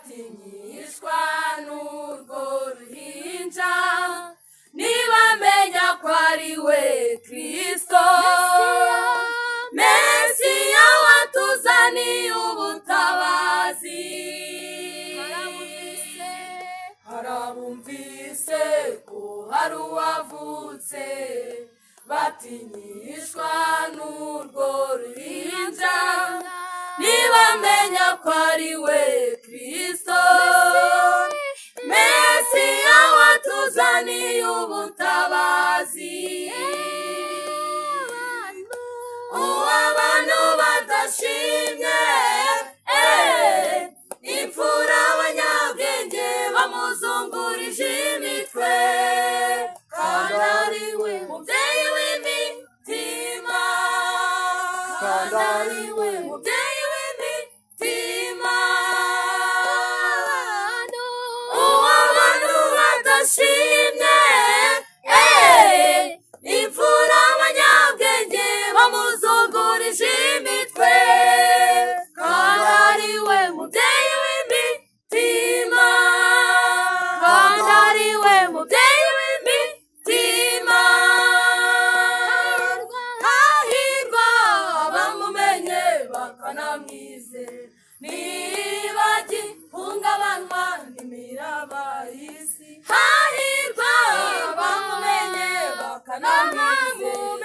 batinyishwa n'urwo ruhinja nibamenya ko ari we Kristo Mesiya watuzaniye ubutabazi. Harabumvise ko hari uwavutse batinyishwa n'urwo ruhinja nibamenya ko ari we Kristo Mesiya watuzaniye ubutabazi. Abantu badashimye imfura abanyabwenge bamuzungurije imitwe kandi ari we mubyeyi w'imitima kandi ari we mubyeyi w'imitima. Abantu badashimye imfura abanyabwenge bamuzungurije imitwe kandi ari we mubyeyi w'imitima kandi ari we mubyeyi w'imitima. Hahirwa abamumenye bakanamwizera ntibagihungabanywa n'imiraba y'isi. Hahirwa abamumenye bakanamwizera